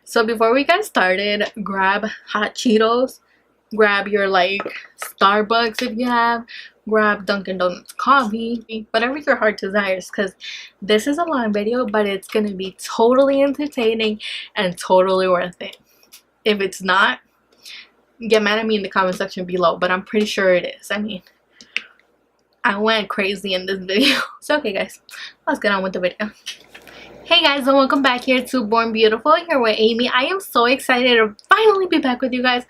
So before we get started, grab hot Cheetos, grab your like Starbucks if you have, grab Dunkin' Donuts coffee, whatever your heart desires, because this is a long video, but it's gonna be totally entertaining and totally worth it. If it's not, get mad at me in the comment section below, but I'm pretty sure it is. I mean, I went crazy in this video. So okay guys, let's get on with the video. Hey guys, and welcome back here to Born Beautiful, here with Amy. I am so excited to finally be back with you guys,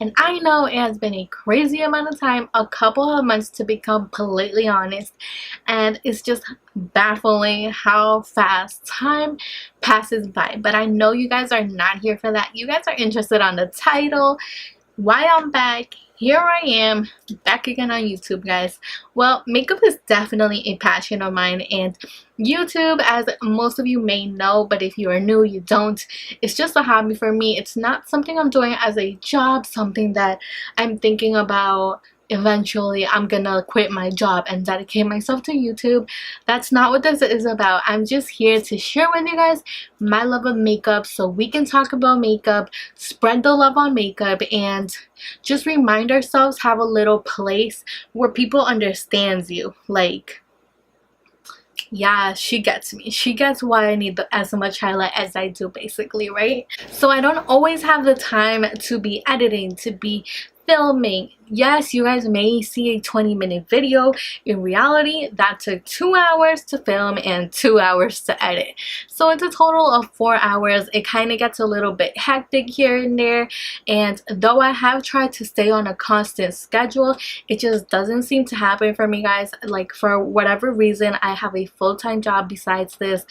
and I know it has been a crazy amount of time, a couple of months to be completely honest, and it's just baffling how fast time passes by. But I know you guys are not here for that. You guys are interested on the title, why I'm back. Here I am, back again on YouTube, guys. Well, makeup is definitely a passion of mine, and YouTube, as most of you may know, but if you are new, you don't, it's just a hobby for me. It's not something I'm doing as a job, something that I'm thinking about eventually I'm gonna quit my job and dedicate myself to YouTube. That's not what this is about. I'm just here to share with you guys my love of makeup, so we can talk about makeup, spread the love on makeup, and just remind ourselves, have a little place where people understands you. Like, yeah, she gets me. She gets why I need as much highlight as I do, basically, right? So I don't always have the time to be editing, to be filming. Yes, you guys may see a 20-minute video. In reality, that took 2 hours to film and 2 hours to edit. So it's a total of 4 hours. It kind of gets a little bit hectic here and there. And though I have tried to stay on a constant schedule, it just doesn't seem to happen for me, guys. Like, for whatever reason, I have a full-time job besides this.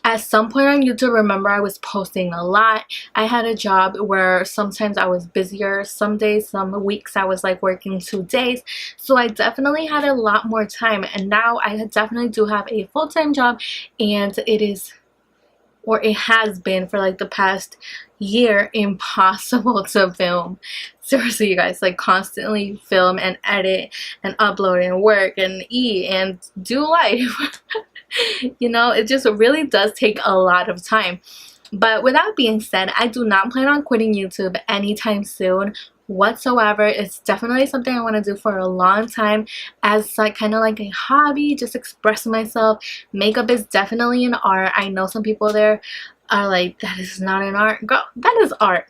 At some point on YouTube, remember, I was posting a lot. I had a job where sometimes I was busier. Some days, some weeks, I was like working 2 days. So I definitely had a lot more time. And now I definitely do have a full-time job. And it is, or it has been for like the past year, impossible to film. Seriously, you guys, like, constantly film and edit and upload and work and eat and do life. You know, it just really does take a lot of time. But with that being said, I do not plan on quitting YouTube anytime soon whatsoever. It's definitely something I want to do for a long time, as like kind of like a hobby, just express myself. Makeup is definitely an art. I know some people there are like, that is not an art. Girl, that is art.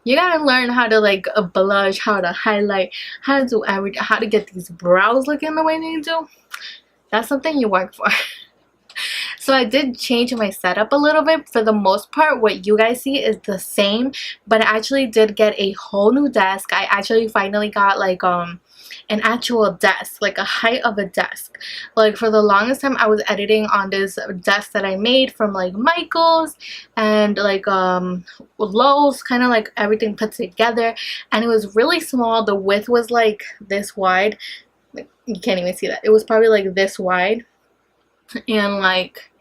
You gotta learn how to like blush, how to highlight, how to do everything, how to get these brows looking the way they do. That's something you work for. So I did change my setup a little bit. For the most part, what you guys see is the same, but I actually did get a whole new desk. I actually finally got like an actual desk, like a height of a desk. Like, for the longest time I was editing on this desk that I made from like Michael's and like Lowe's, kind of like everything put together, and it was really small. The width was like this wide. Like, you can't even see that. It was probably like this wide, and like,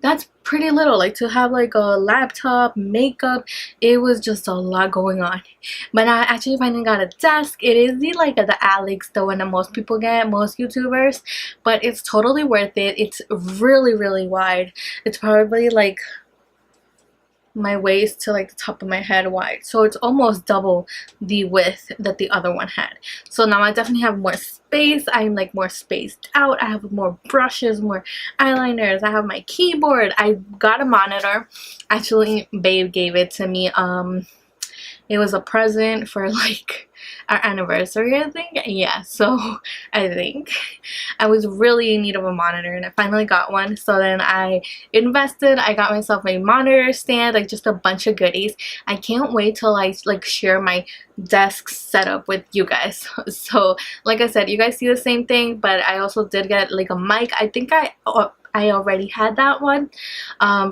that's pretty little. Like, to have like a laptop, makeup, it was just a lot going on. But I actually finally got a desk. It is the like the Alex, the one that most people get, most YouTubers, but it's totally worth it. It's really wide. It's probably like my waist to like the top of my head wide, so it's almost double the width that the other one had. So now I definitely have more space. I'm like more spaced out. I have more brushes, more eyeliners. I have my keyboard. I got a monitor. Actually, babe gave it to me. It was a present for like our anniversary, I think. Yeah, so I think I was really in need of a monitor, and I finally got one. So then I invested. I got myself a monitor stand, like just a bunch of goodies. I can't wait till I like share my desk setup with you guys. So like I said, you guys see the same thing, but I also did get like a mic. I think I already had that one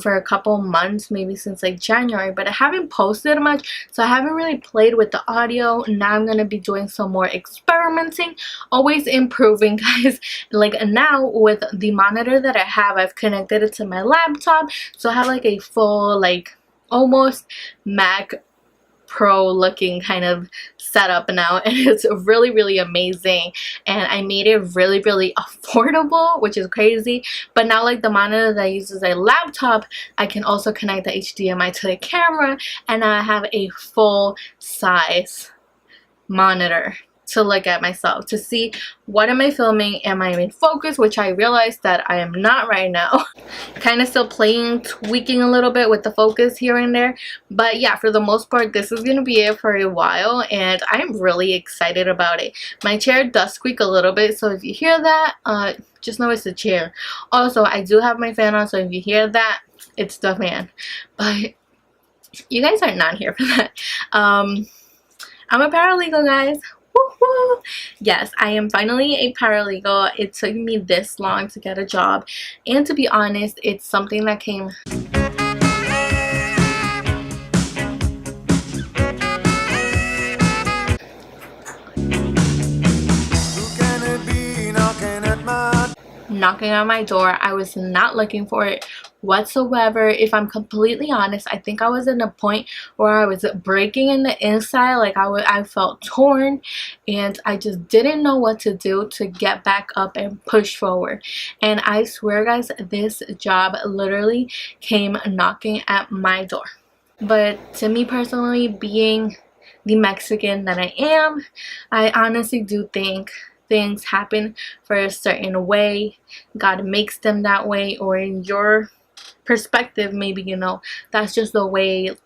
for a couple months, maybe since like January, but I haven't posted much, so I haven't really played with the audio. Now I'm gonna be doing some more experimenting, always improving, guys. Like, now with the monitor that I have, I've connected it to my laptop, so I have like a full like almost Mac pro looking kind of setup now, and it's really amazing. And I made it really affordable, which is crazy. But now, like, the monitor that I use is a laptop, I can also connect the HDMI to the camera, and I have a full size monitor to look at myself, to see what am I filming, am I in focus, which I realized that I am not right now. Kind of still playing, tweaking a little bit with the focus here and there, but yeah, for the most part this is gonna be it for a while, and I'm really excited about it. My chair does squeak a little bit, so if you hear that, just know it's the chair. Also, I do have my fan on, so if you hear that, it's the fan, but you guys are not here for that. I'm a paralegal, guys. Woo-hoo. Yes, I am finally a paralegal. It took me this long to get a job, and to be honest, it's something that came knocking on my door. I was not looking for it whatsoever. If I'm completely honest, I think I was in a point where I was breaking in the inside. Like, I felt torn, and I just didn't know what to do to get back up and push forward. And I swear, guys, this job literally came knocking at my door. But to me personally, being the Mexican that I am, I honestly do think things happen for a certain way. God makes them that way, or in your perspective, maybe, you know, that's just the way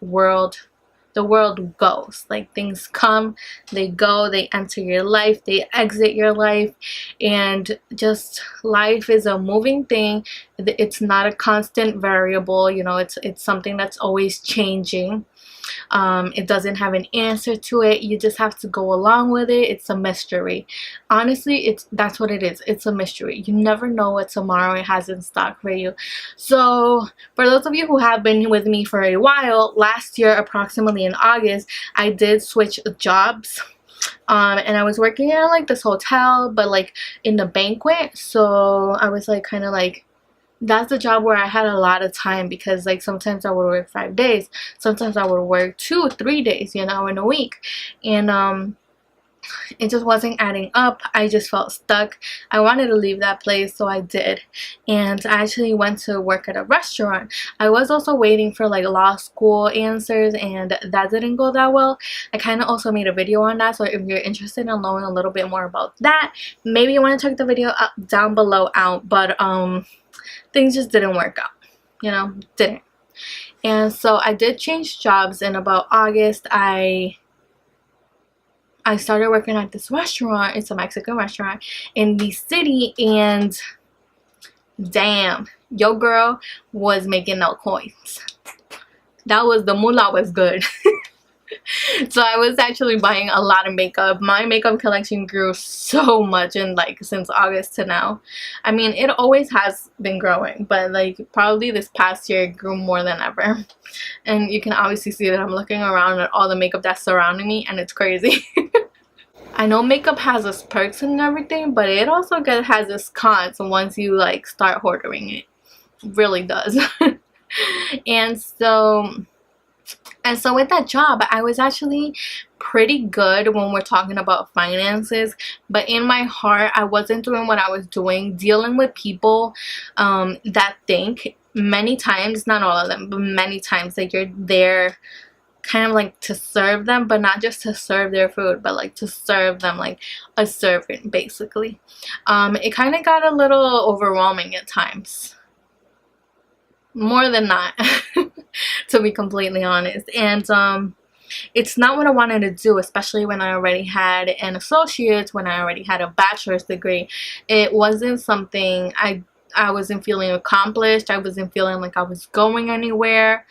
the world goes. Like, things come, they go, they enter your life, they exit your life, and just life is a moving thing. It's not a constant variable, you know. It's something that's always changing. It doesn't have an answer to it. You just have to go along with it. It's a mystery. Honestly, that's what it is. It's a mystery. You never know what tomorrow has in stock for you. So for those of you who have been with me for a while, last year, approximately in August, I did switch jobs. And I was working in like this hotel, but like in the banquet. So I was like kind of like, that's the job where I had a lot of time, because like sometimes I would work 5 days, sometimes I would work 2 or 3 days, you know, in a week, and it just wasn't adding up. I just felt stuck. I wanted to leave that place, so I did, and I actually went to work at a restaurant. I was also waiting for like law school answers, and that didn't go that well. I kind of also made a video on that, so if you're interested in knowing a little bit more about that, maybe you want to check the video down below out. But things just didn't work out, you know, didn't. And so I did change jobs. In about August, I started working at this restaurant. It's a Mexican restaurant in the city, and damn, your girl was making no coins. That was, the moolah was good. So I was actually buying a lot of makeup. My makeup collection grew so much in like since August to now. I mean, it always has been growing, but like probably this past year it grew more than ever. And you can obviously see that I'm looking around at all the makeup that's surrounding me, and it's crazy. I know makeup has its perks and everything, but it also has its cons once you like start hoarding it. It really does. And so with that job, I was actually pretty good when we're talking about finances, but in my heart, I wasn't doing what I was doing, dealing with people that think many times, not all of them, but many times, that you're there kind of like to serve them, but not just to serve their food, but like to serve them like a servant, basically. It kind of got a little overwhelming at times. More than not, to be completely honest. And it's not what I wanted to do, especially when I already had an associate's, when I already had a bachelor's degree. It wasn't something I wasn't feeling accomplished. I wasn't feeling like I was going anywhere.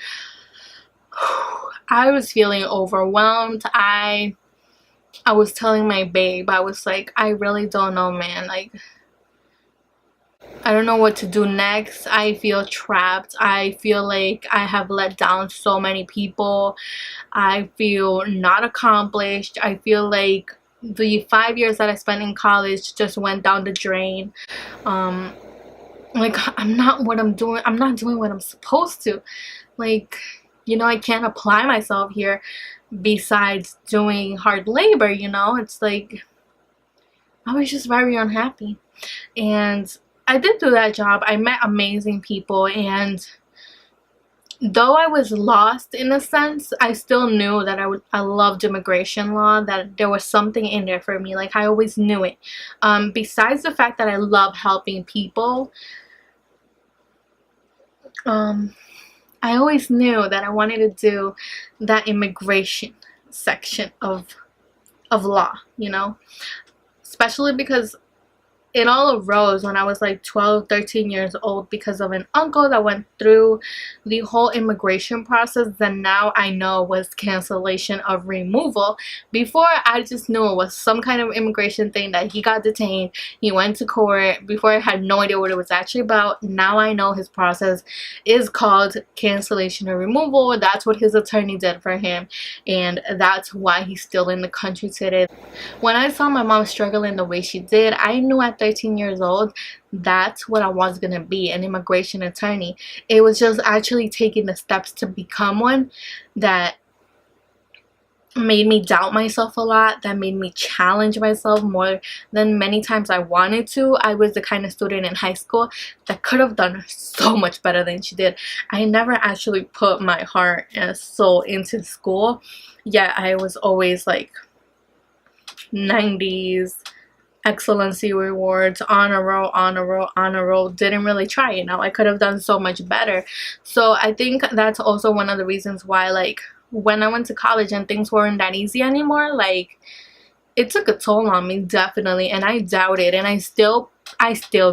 I was feeling overwhelmed. I was telling my babe, I was like, I really don't know, man. Like, I don't know what to do next. I feel trapped. I feel like I have let down so many people. I feel not accomplished. I feel like the 5 years that I spent in college just went down the drain. Like, I'm not doing what I'm supposed to. Like, you know, I can't apply myself here. besides doing hard labor, you know. It's like I was just very unhappy. And I did do that job. I met amazing people, and though I was lost in a sense, I still knew that I loved immigration law, that there was something in there for me. Like, I always knew it. Besides the fact that I love helping people, I always knew that I wanted to do that immigration section of law, you know, especially because it all arose when I was like 12, 13 years old because of an uncle that went through the whole immigration process that now I know was cancellation of removal. Before, I just knew it was some kind of immigration thing that he got detained, he went to court. Before, I had no idea what it was actually about. Now I know his process is called cancellation of removal. That's what his attorney did for him, and that's why he's still in the country today. When I saw my mom struggling the way she did, I knew at 13 years old that's what I was going to be, an immigration attorney. It was just actually taking the steps to become one that made me doubt myself a lot, that made me challenge myself more than many times I wanted to. I was the kind of student in high school that could have done so much better than she did. I never actually put my heart and soul into school, yet I was always like 90s, excellency rewards, honor roll. Didn't really try, you know. I could have done so much better. So I think that's also one of the reasons why, like, when I went to college and things weren't that easy anymore, like, it took a toll on me, definitely. And I doubted, and I still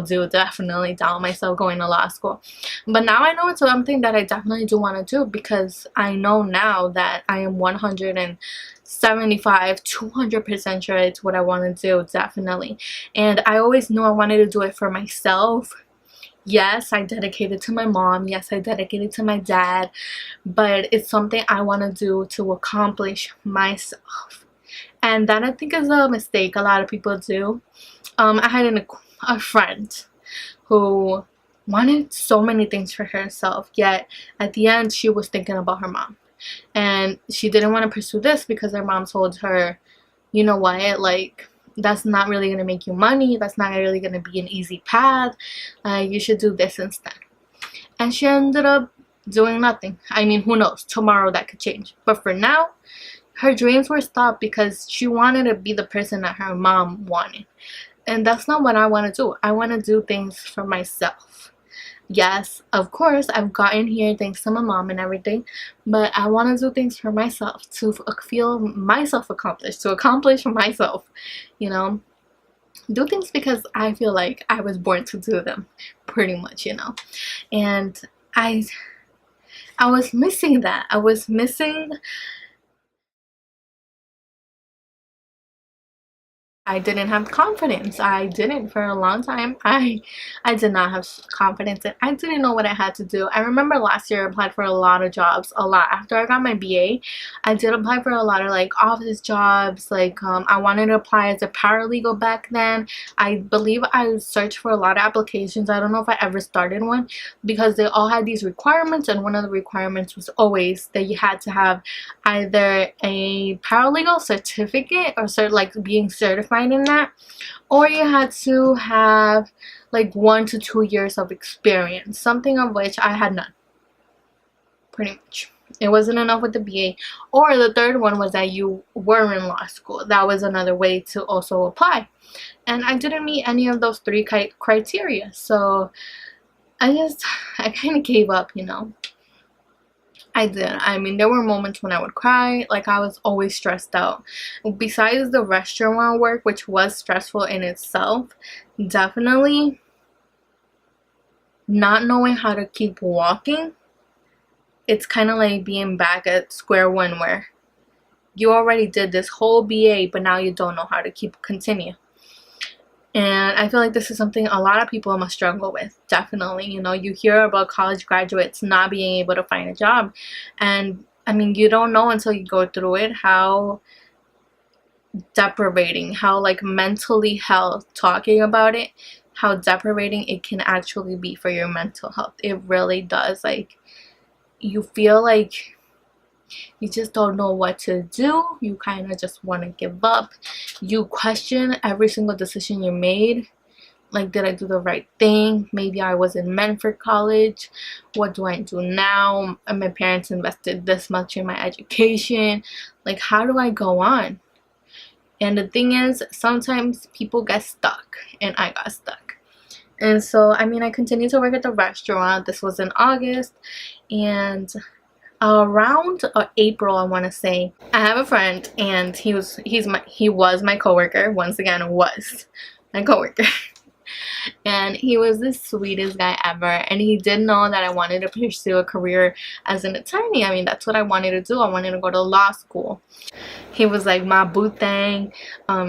do definitely doubt myself going to law school. But now I know it's something that I definitely do want to do, because I know now that I am 175, 200% sure it's what I want to do, definitely. And I always knew I wanted to do it for myself. Yes, I dedicated to my mom. Yes, I dedicated to my dad. But it's something I want to do to accomplish myself. And that, I think, is a mistake a lot of people do. I had a friend who wanted so many things for herself, yet at the end she was thinking about her mom. And she didn't want to pursue this because her mom told her, you know what, like, that's not really going to make you money. That's not really going to be an easy path. You should do this instead. And she ended up doing nothing. I mean, who knows? Tomorrow that could change. But for now, her dreams were stopped because she wanted to be the person that her mom wanted. And that's not what I want to do. I want to do things for myself. Yes, of course, I've gotten here thanks to my mom and everything, but I want to do things for myself, to feel myself accomplished, to accomplish myself, you know. Do things because I feel like I was born to do them, pretty much, you know. And I was missing that. I was missing. I didn't have confidence. I didn't for a long time. I did not have confidence, and I didn't know what I had to do. I remember last year I applied for a lot of jobs, a lot. After I got my BA, I did apply for a lot of like office jobs. Like I wanted to apply as a paralegal back then. I believe I searched for a lot of applications. I don't know if I ever started one, because they all had these requirements, and one of the requirements was always that you had to have either a paralegal certificate or like being certified in that, or you had to have like 1 to 2 years of experience, something of which I had none, pretty much. It wasn't enough with the BA. Or the third one was that you were in law school. That was another way to also apply, and I didn't meet any of those 3 criteria. So I kind of gave up, you know. I did. I mean, there were moments when I would cry. Like, I was always stressed out. Besides the restaurant work, which was stressful in itself, definitely not knowing how to keep walking, it's kind of like being back at square one, where you already did this whole BA, but now you don't know how to continue. And I feel like this is something a lot of people must struggle with, definitely. You know, you hear about college graduates not being able to find a job. And, I mean, you don't know until you go through it how deprivating, how, like, mentally health, talking about it, how deprivating it can actually be for your mental health. It really does. Like, you feel like You just don't know what to do. You kind of just want to give up. You question every single decision you made. Like, did I do the right thing? Maybe I wasn't meant for college. What do I do now? And my parents invested this much in my education. Like, how do I go on? And the thing is, sometimes people get stuck, and I got stuck. And so, I mean, I continued to work at the restaurant. This was in August, and around April, I want to say, I have a friend, and he was my coworker. Once again, was my coworker. And he was the sweetest guy ever, and he did know that I wanted to pursue a career as an attorney. I mean, that's what I wanted to do. I wanted to go to law school. He was like, my boo thing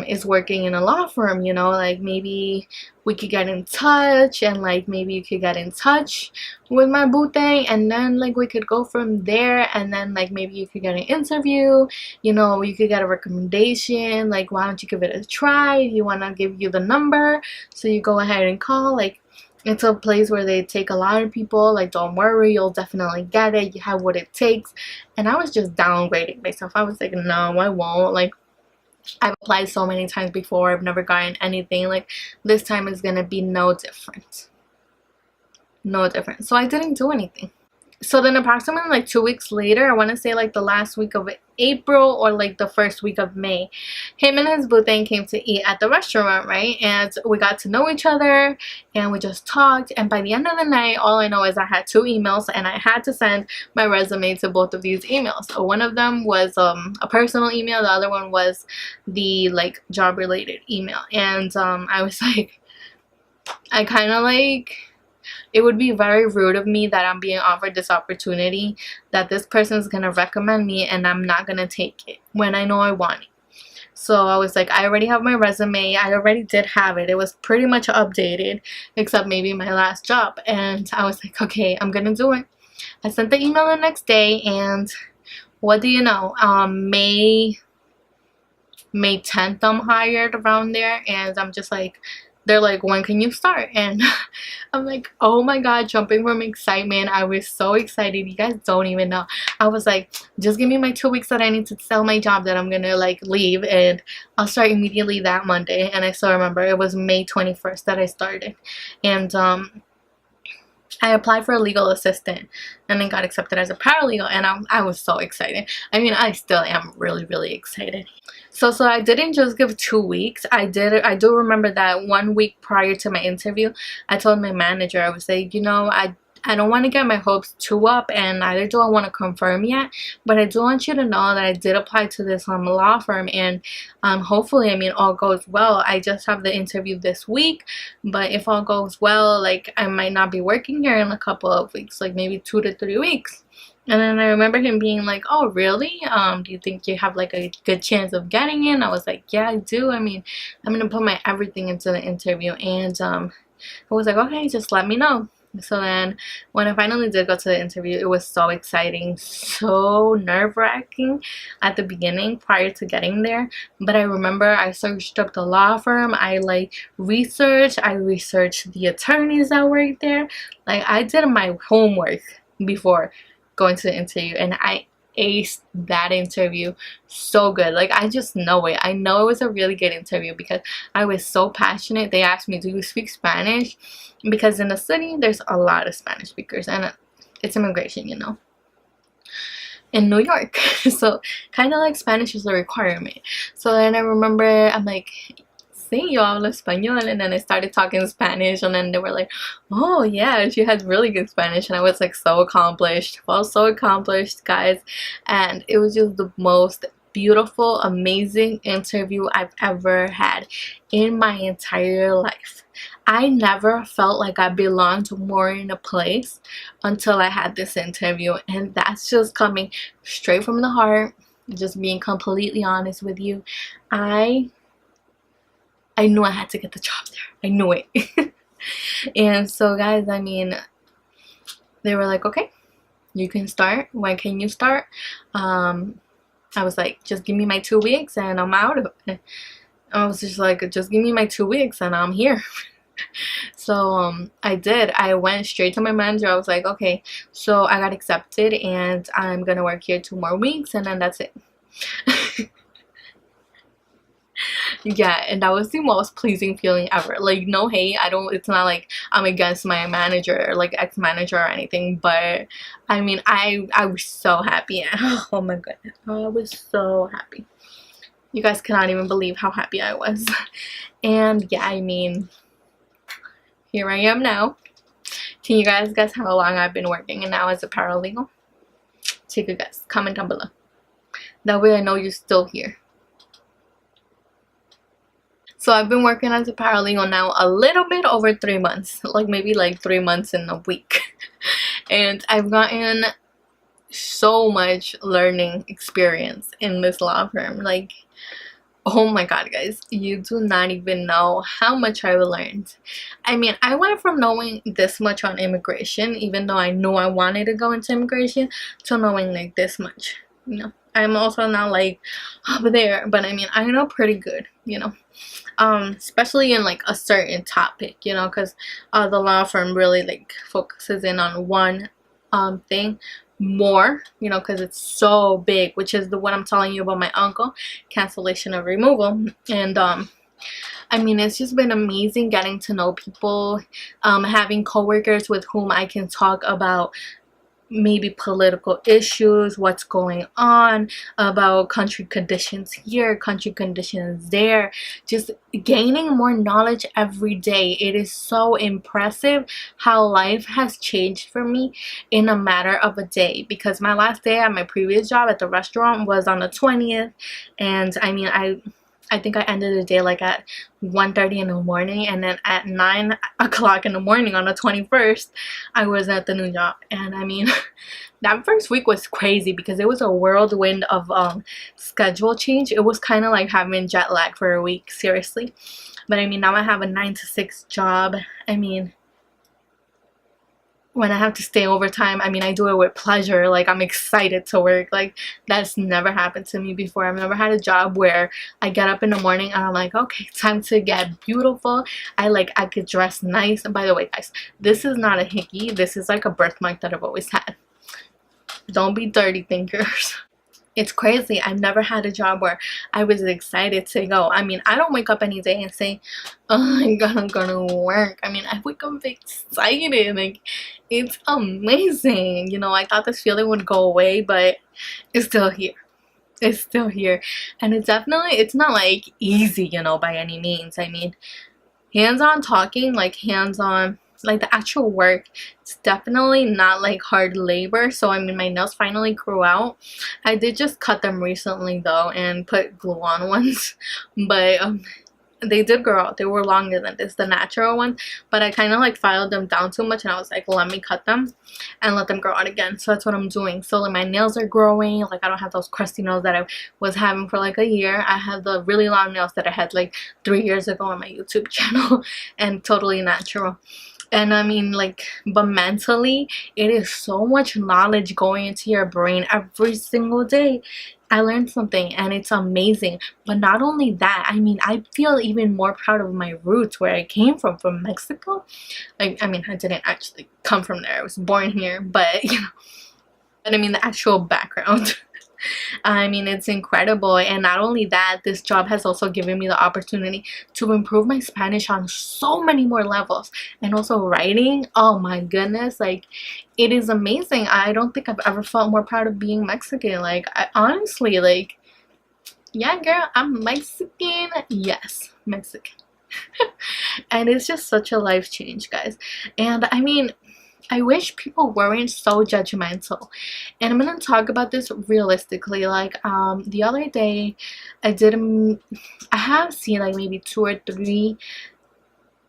is working in a law firm, you know, like maybe we could get in touch, and like maybe you could get in touch with my boo thing, and then like we could go from there, and then like maybe you could get an interview, you know, you could get a recommendation. Like, why don't you give it a try? You want to give you the number, so you go ahead and call. Like, it's a place where they take a lot of people. Like, don't worry, you'll definitely get it. You have what it takes. And I was just downgrading myself. I was like, no, I won't. Like, I've applied so many times before. I've never gotten anything. Like, this time is gonna be no different. No different. So I didn't do anything. So then approximately like 2 weeks later, I want to say like the last week of April or like the first week of May, him and his boo thing came to eat at the restaurant, right? And we got to know each other, and we just talked. And by the end of the night, all I know is I had 2 emails, and I had to send my resume to both of these emails. So one of them was a personal email. The other one was the like job related email. And I was like, I kind of like, it would be very rude of me that I'm being offered this opportunity, that this person is going to recommend me, and I'm not going to take it when I know I want it. So I was like, I already have my resume. I already did have it. It was pretty much updated, except maybe my last job. And I was like, okay, I'm going to do it. I sent the email the next day, and what do you know? May 10th, I'm hired around there, and I'm just like, they're like, when can you start? And I'm like, oh my god, jumping from excitement. I was so excited. You guys don't even know. I was like, just give me my 2 weeks that I need to sell my job that I'm gonna like leave, and I'll start immediately that Monday. And I still remember it was May 21st that I started. And I applied for a legal assistant, and then got accepted as a paralegal, and I was so excited. I mean, I still am really excited. So I didn't just give 2 weeks. I do remember that 1 week prior to my interview, I told my manager, I was like, you know, I don't want to get my hopes too up, and neither do I want to confirm yet, but I do want you to know that I did apply to this law firm, and hopefully, I mean, all goes well. I just have the interview this week, but if all goes well, like, I might not be working here in a couple of weeks, like maybe 2 to 3 weeks. And then I remember him being like, oh really, do you think you have like a good chance of getting in? I was like, yeah, I do. I mean, I'm gonna put my everything into the interview. And I was like, okay, just let me know. So then when I finally did go to the interview, it was so exciting, so nerve-wracking at the beginning prior to getting there. But I remember I searched up the law firm. I researched the attorneys that work there. Like, I did my homework before going to the interview, and I aced that interview so good. Like, I just know it. I know it was a really good interview because I was so passionate. They asked me, do you speak Spanish? Because in the city there's a lot of Spanish speakers, and it's immigration, you know, in New York. So kind of like Spanish is a requirement. So then I remember I'm like, sí, yo hablo español, and then I started talking Spanish, and then they were like, oh yeah, she has really good Spanish. And I was like so accomplished, felt so accomplished, guys. And it was just the most beautiful, amazing interview I've ever had in my entire life. I never felt like I belonged more in a place until I had this interview, and that's just coming straight from the heart, just being completely honest with you. I knew I had to get the job there. I knew it. And so, guys, I mean, they were like, okay, you can start. When can you start? I was like, just give me my 2 weeks and I'm out of it. I was just like, just give me my 2 weeks and I'm here. So I did. I went straight to my manager. I was like, okay, so I got accepted and I'm gonna work here 2 more weeks and then that's it. Yeah, and that was the most pleasing feeling ever. Like, no hate, I don't, it's not like I'm against my manager or like ex-manager or anything, but I mean, I was so happy. Oh my goodness, I was so happy. You guys cannot even believe how happy I was. And yeah, I mean, here I am now. Can you guys guess how long I've been working and now as a paralegal? Take a guess. Comment down below. That way I know you're still here. So I've been working as a paralegal now a little bit over 3 months. Like maybe like 3 months and a week. And I've gotten so much learning experience in this law firm. Like, oh my god, guys, you do not even know how much I've learned. I mean, I went from knowing this much on immigration, even though I knew I wanted to go into immigration, to knowing like this much, you know. I'm also not like up there, but I mean, I know pretty good, you know. Especially in like a certain topic, you know, because the law firm really like focuses in on one thing more, you know, because it's so big, which is the what I'm telling you about my uncle, cancellation of removal. And I mean, it's just been amazing getting to know people, having coworkers with whom I can talk about maybe political issues, what's going on, about country conditions here, country conditions there, just gaining more knowledge every day. It is so impressive how life has changed for me in a matter of a day, because my last day at my previous job at the restaurant was on the 20th, and I mean, I think I ended the day like at 1:30 in the morning, and then at 9 o'clock in the morning on the 21st I was at the new job. And I mean, that first week was crazy because it was a whirlwind of schedule change. It was kind of like having jet lag for a week, seriously. But I mean, now I have a 9 to 6 job. I mean, when I have to stay overtime, I mean, I do it with pleasure. Like, I'm excited to work. Like, that's never happened to me before. I've never had a job where I get up in the morning and I'm like, okay, time to get beautiful. I could dress nice. And by the way, guys, this is not a hickey. This is like a birthmark that I've always had. Don't be dirty thinkers. It's crazy. I've never had a job where I was excited to go. I mean, I don't wake up any day and say, oh, I'm gonna go to work. I mean, I wake up excited. Like, it's amazing. You know, I thought this feeling would go away, but it's still here. It's still here. And it's definitely, it's not like easy, you know, by any means. I mean, hands-on talking, like hands-on, like the actual work, it's definitely not like hard labor. So I mean, my nails finally grew out. I did just cut them recently though and put glue on ones, but they did grow out. They were longer than this, the natural ones, but I kind of like filed them down too much and I was like, let me cut them and let them grow out again. So that's what I'm doing. So like my nails are growing. Like, I don't have those crusty nails that I was having for like a year. I have the really long nails that I had like 3 years ago on my YouTube channel and totally natural. And I mean, like, but mentally, it is so much knowledge going into your brain every single day. I learned something and it's amazing. But not only that, I mean, I feel even more proud of my roots, where I came from Mexico. Like, I mean, I didn't actually come from there. I was born here, but, you know, but I mean, the actual background. I mean, it's incredible. And not only that, this job has also given me the opportunity to improve my Spanish on so many more levels. And also writing, oh my goodness, like, it is amazing. I don't think I've ever felt more proud of being Mexican. Like, I honestly, like, yeah, girl, I'm Mexican. Yes, Mexican. And it's just such a life change, guys. And I mean, I wish people weren't so judgmental. And I'm gonna talk about this realistically. Like, the other day I have seen like maybe 2 or 3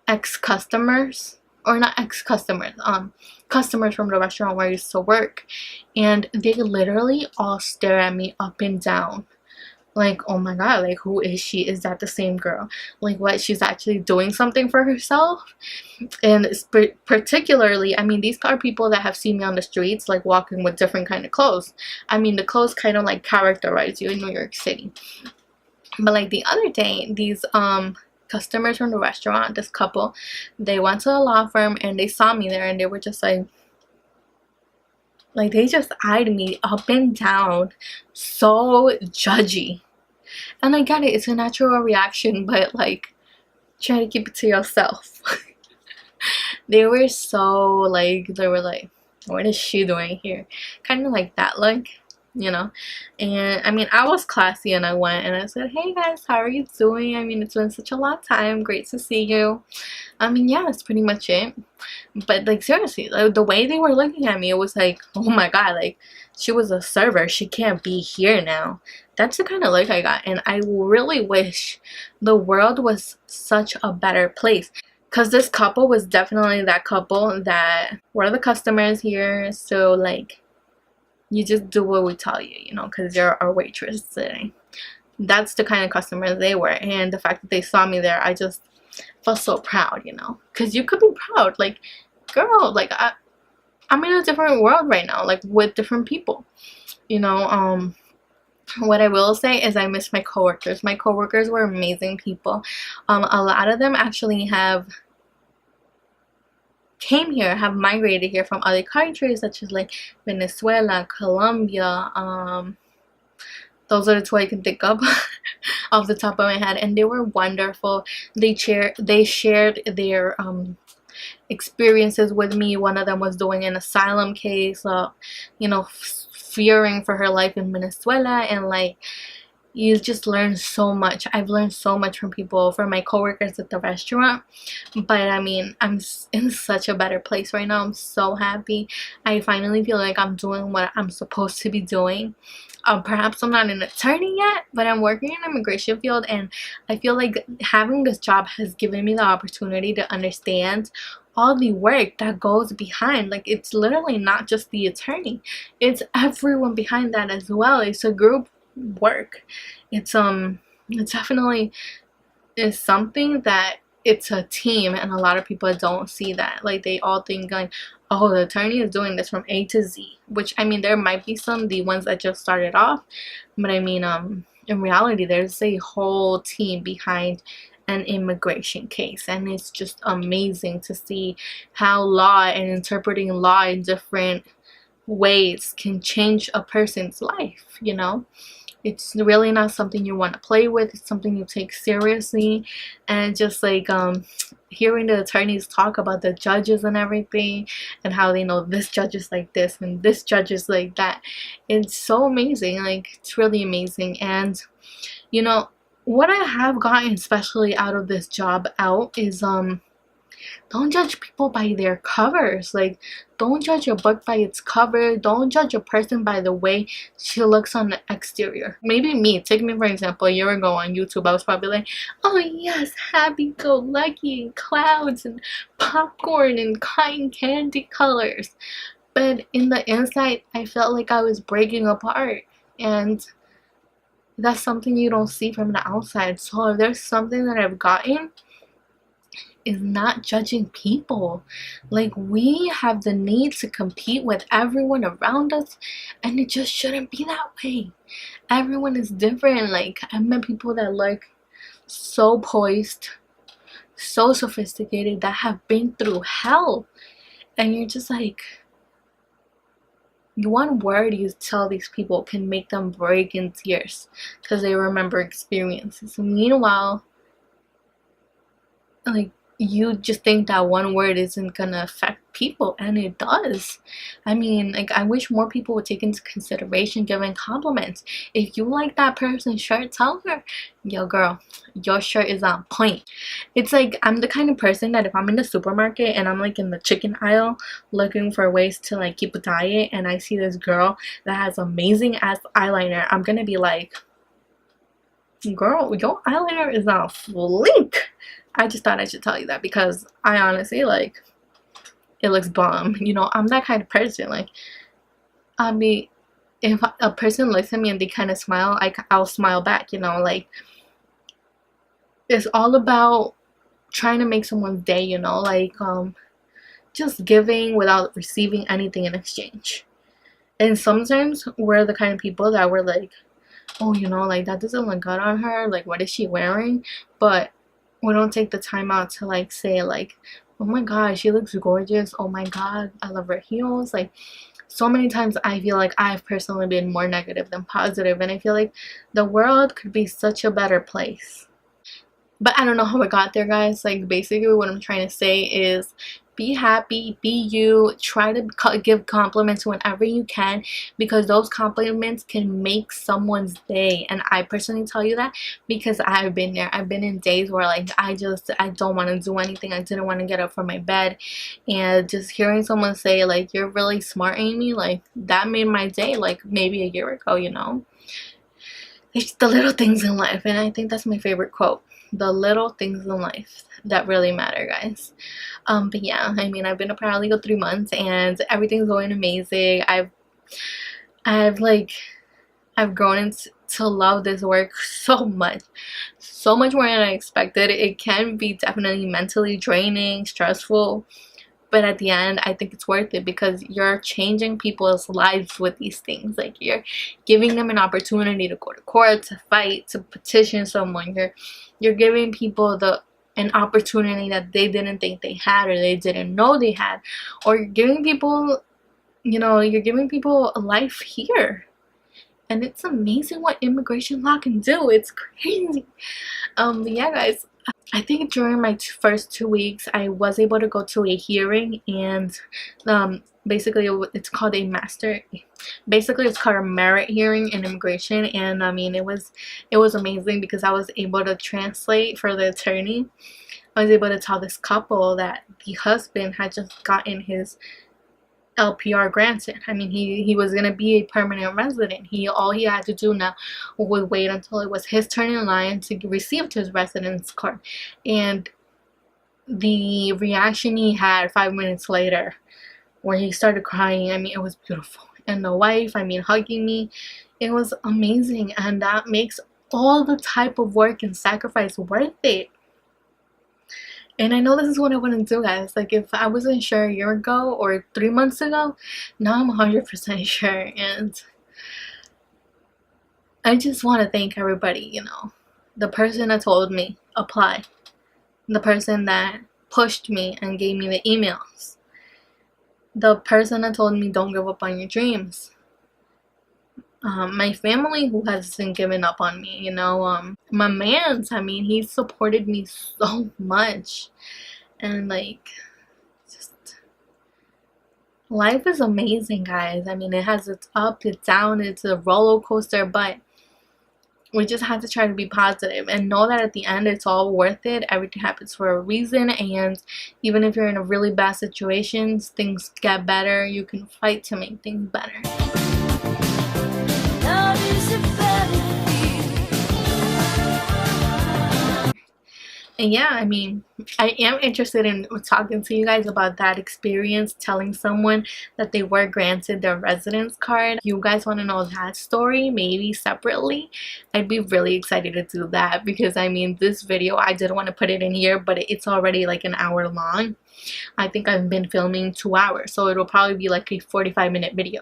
ex-customers, or not ex-customers, customers from the restaurant where I used to work, and they literally all stare at me up and down. Like, oh my god, like, who is she? Is that the same girl? Like, what, she's actually doing something for herself? And particularly, I mean, these are people that have seen me on the streets, like, walking with different kind of clothes. I mean, the clothes kind of like characterize you in New York City. But like the other day, these customers from the restaurant, this couple, they went to a law firm and they saw me there and they were just like they just eyed me up and down, so judgy. And I get it, it's a natural reaction, but like, try to keep it to yourself. They were so like, they were like, what is she doing here? Kind of like that look, you know. And I mean, I was classy and I went and I said, hey guys, how are you doing? I mean, it's been such a long time, great to see you. I mean, yeah, that's pretty much it. But like, seriously, like, the way they were looking at me, it was like, oh my god, like, she was a server, she can't be here now. That's the kind of look I got. And I really wish the world was such a better place, because this couple was definitely that couple that we're the customers here, so like, you just do what we tell you, you know, because you're our waitress today. That's the kind of customers they were. And the fact that they saw me there, I just felt so proud, you know, because you could be proud, like, girl, like, I'm in a different world right now, like, with different people, you know. What I will say is I miss my coworkers. My coworkers were amazing people. A lot of them actually have came here, have migrated here from other countries, such as like Venezuela, Colombia. Those are the two I can think of off the top of my head, and they were wonderful. They shared their experiences with me. One of them was doing an asylum case, you know, fearing for her life in Venezuela, and like, you just learn so much. I've learned so much from people, from my coworkers at the restaurant. But I mean, I'm in such a better place right now. I'm so happy. I finally feel like I'm doing what I'm supposed to be doing. Perhaps I'm not an attorney yet, but I'm working in the immigration field, and I feel like having this job has given me the opportunity to understand all the work that goes behind. Like, it's literally not just the attorney, it's everyone behind that as well. It's a group work. It's definitely is something that it's a team, and a lot of people don't see that. Like, they all think like, oh, the attorney is doing this from A to Z, which, I mean, there might be the ones that just started off, but I mean, in reality, there's a whole team behind an immigration case, and it's just amazing to see how law and interpreting law in different ways can change a person's life, you know. It's really not something you want to play with. It's something you take seriously. And just like hearing the attorneys talk about the judges and everything, and how they know this judge is like this and this judge is like that, it's so amazing. Like, it's really amazing. And you know what I have gotten especially out of this job is don't judge people by their covers. Like, don't judge a book by its cover. Don't judge a person by the way she looks on the exterior. Maybe me, take me for example, a year ago on YouTube, I was probably like, oh yes, happy-go-lucky and clouds and popcorn and cotton candy colors. But in the inside, I felt like I was breaking apart. And that's something you don't see from the outside. So if there's something that I've gotten, is not judging people. Like, we have the need to compete with everyone around us, and it just shouldn't be that way. Everyone is different. Like, I've met people that look so poised, so sophisticated, that have been through hell, and you're just like, one word you tell these people can make them break in tears because they remember experiences. Meanwhile, like, you just think that one word isn't gonna affect people, and it does. I mean, like, I wish more people would take into consideration giving compliments. If you like that person's shirt, tell her, yo girl, your shirt is on point. It's like, I'm the kind of person that if I'm in the supermarket and I'm like in the chicken aisle looking for ways to like keep a diet, and I see this girl that has amazing ass eyeliner, I'm gonna be like, girl, your eyeliner is on fleek. I just thought I should tell you that, because I honestly, like, it looks bomb. You know, I'm that kind of person. Like, I mean, if a person looks at me and they kind of smile, I'll smile back, you know. Like, it's all about trying to make someone's day, you know. Like, just giving without receiving anything in exchange. And sometimes we're the kind of people that we're like, oh, you know, like, that doesn't look good on her. Like, what is she wearing? But we don't take the time out to like say like, oh my god, she looks gorgeous, oh my god, I love her heels. Like, so many times I feel like I've personally been more negative than positive, and I feel like the world could be such a better place. But I don't know how I got there, guys. Like, basically what I'm trying to say is be happy, be you, try to give compliments whenever you can, because those compliments can make someone's day. And I personally tell you that because I've been there. I've been in days where like I don't want to do anything. I didn't want to get up from my bed, and just hearing someone say like, you're really smart, Amy, like that made my day, like maybe a year ago, you know. It's the little things in life, and I think that's my favorite quote. The little things in life that really matter, guys. But yeah, I mean, I've been a paralegal 3 months, and everything's going amazing. I've like, I've grown to love this work so much more than I expected. It can be definitely mentally draining, stressful, but at the end I think it's worth it because you're changing people's lives with these things. Like, you're giving them an opportunity to go to court, to fight, to petition someone. You're giving people an opportunity that they didn't think they had, or they didn't know they had, or you're giving people, you know, you're giving people a life here. And it's amazing what immigration law can do. It's crazy. But yeah, guys, I think during my first 2 weeks, I was able to go to a hearing, and basically it's called a basically it's called a merit hearing in immigration. And I mean, it was amazing because I was able to translate for the attorney. I was able to tell this couple that the husband had just gotten his LPR granted. I mean, he was gonna be a permanent resident. All he had to do now was wait until it was his turn in line to receive his residence card. And the reaction he had 5 minutes later, when he started crying, I mean, it was beautiful. And the wife, I mean, hugging me, it was amazing. And that makes all the type of work and sacrifice worth it. And I know this is what I want to do, guys. Like, if I wasn't sure a year ago or 3 months ago, now I'm 100% sure. And I just want to thank everybody, you know. The person that told me, apply. The person that pushed me and gave me the emails. The person that told me, don't give up on your dreams. My family who hasn't given up on me, you know. My man's, I mean, he supported me so much. And like, just, life is amazing, guys. I mean, it has its up, its down, it's a roller coaster, but we just have to try to be positive and know that at the end it's all worth it. Everything happens for a reason, and even if you're in a really bad situation, things get better. You can fight to make things better. And yeah, I mean, I am interested in talking to you guys about that experience, telling someone that they were granted their residence card. If you guys want to know that story, maybe separately, I'd be really excited to do that, because I mean, this video, I did want to put it in here, but it's already like an hour long. I think I've been filming 2 hours, so it'll probably be like a 45-minute video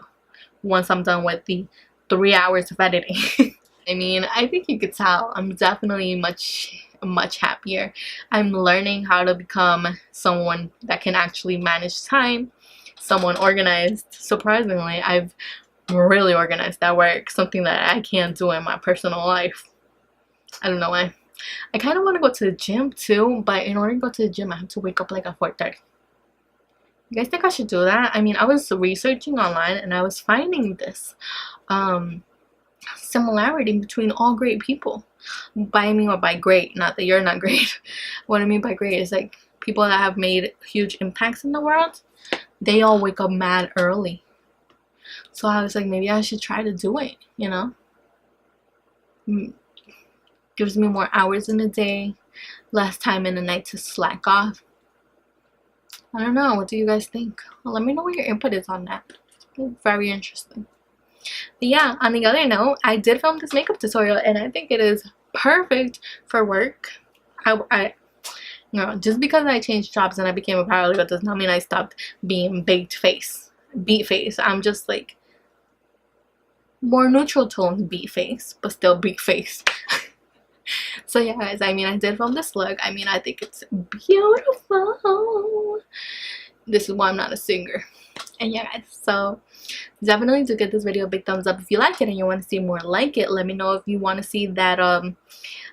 once I'm done with the 3 hours of editing. I mean, I think you could tell I'm definitely much happier. I'm learning how to become someone that can actually manage time, someone organized. Surprisingly, I've really organized at work, something that I can't do in my personal life. I don't know why. I kind of want to go to the gym too, but in order to go to the gym, I have to wake up like at 4:30. You guys think I should do that? I mean, I was researching online and I was finding this similarity between all great people. By me, or by great, not that you're not great. What I mean by great is like people that have made huge impacts in the world, they all wake up mad early. So I was like, maybe I should try to do it, you know. Gives me more hours in the day, less time in the night to slack off. I don't know, what do you guys think? Well, let me know what your input is on that. It's very interesting. But yeah, on the other note, I did film this makeup tutorial and I think it is perfect for work. I you know, just because I changed jobs and I became a paralegal does not mean I stopped being beat face. I'm just like more neutral tone beat face, but still beat face. So yeah guys, I mean, I did film this look. I mean, I think it's beautiful. This is why I'm not a singer. And yeah guys, so definitely do give this video a big thumbs up if you like it and you want to see more like it. Let me know if you want to see that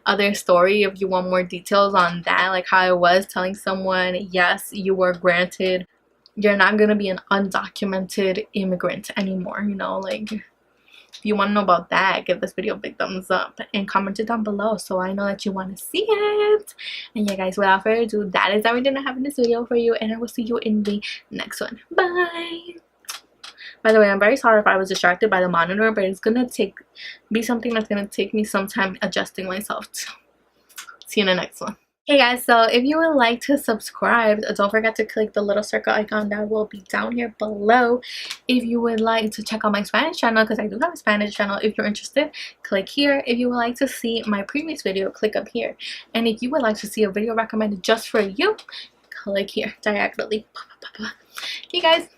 other story, if you want more details on that, like how I was telling someone, yes, you were granted, you're not gonna be an undocumented immigrant anymore, you know. Like, if you want to know about that, give this video a big thumbs up and comment it down below so I know that you want to see it. And yeah guys, without further ado, that is everything I have in this video for you, and I will see you in the next one. Bye. By the way, I'm very sorry if I was distracted by the monitor, but it's gonna be something that's gonna take me some time adjusting myself to. See you in the next one. Hey guys, so if you would like to subscribe, don't forget to click the little circle icon that will be down here below. If you would like to check out my Spanish channel, because I do have a Spanish channel, if you're interested, click here. If you would like to see my previous video, click up here. And if you would like to see a video recommended just for you, click here diagonally. Okay guys,